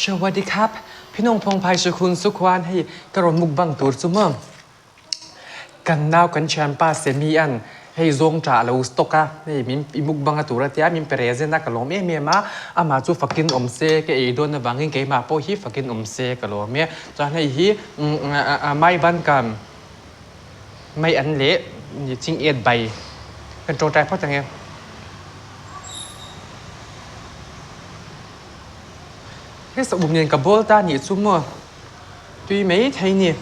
สวัสดีครับพี่น้องพงไพสุขุนสุขวานให้กระมุกบังตูดซุ่มกันนาวกันแชมป้าเซมีอันให้ซงจ่าเราสตอกะให้มิมมุกบังตูระเตียมิมเปรเซนักกะโลเมียมาอามาจูฟักกินอมเซกเอโดนบังกินเกมาโปฮีฟักกินอมเซกะโลเมียจานให้ฮีไม่บันกันไม่อันเละจิงเอ็ดใบเป็นโจใจเพราะจังไงให้สบุญเงินกับโบลตาหนีซุ่มtuy mấy thấy nè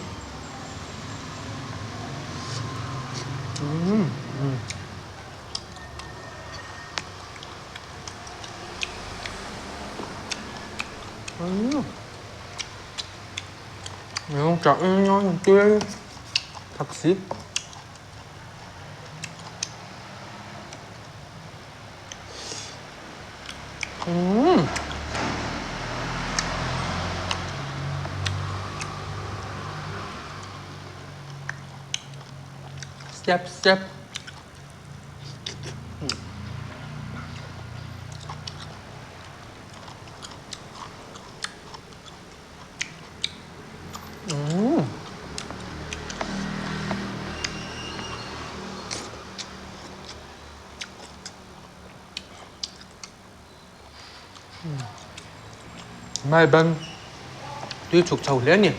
không chọn ngon tươi thật xí xếp xếp mai bên tuy chụp sầu lên nè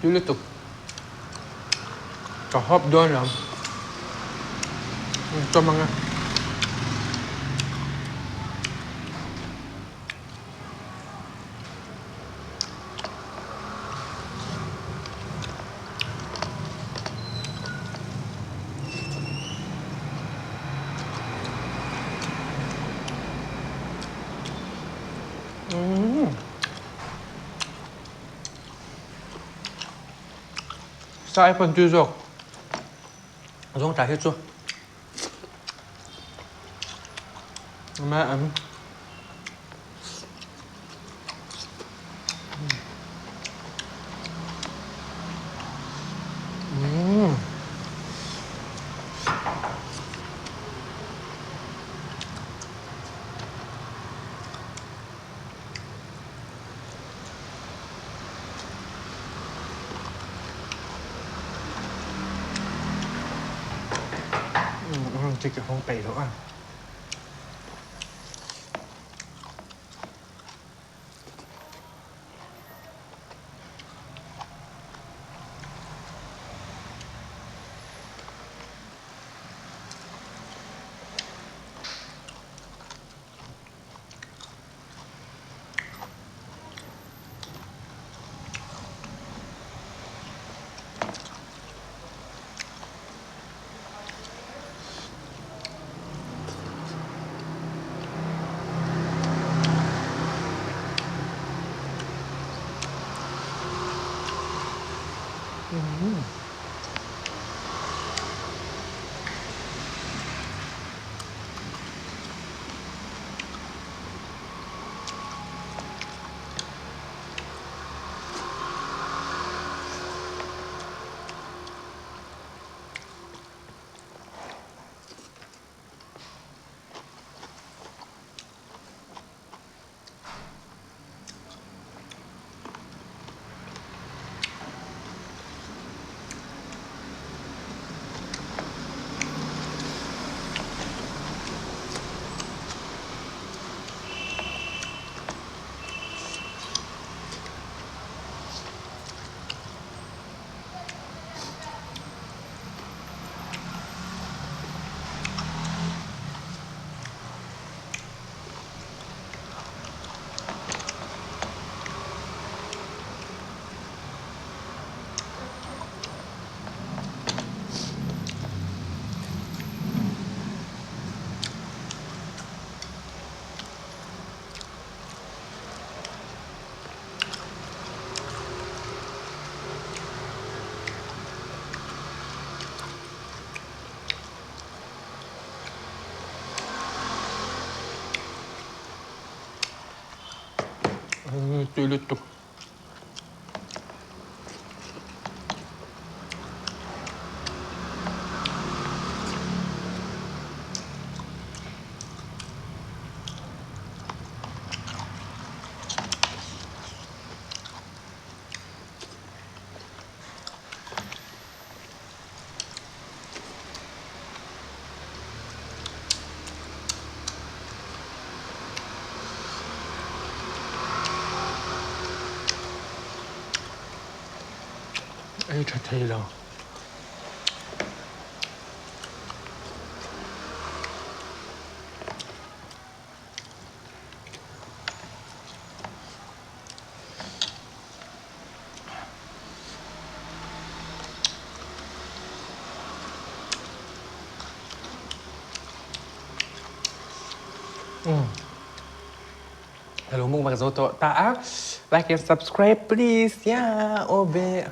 Chú liên tục cả hộp đơn lắm cho mang ăn Sai phần chưa rồi Giống trả hết chưa Mẹ ấm chỉ cái không bể đâu à Tulut. Ê, thật thì là Hello, mukbang Zoto. Like and subscribe, please. Yeah, Obe.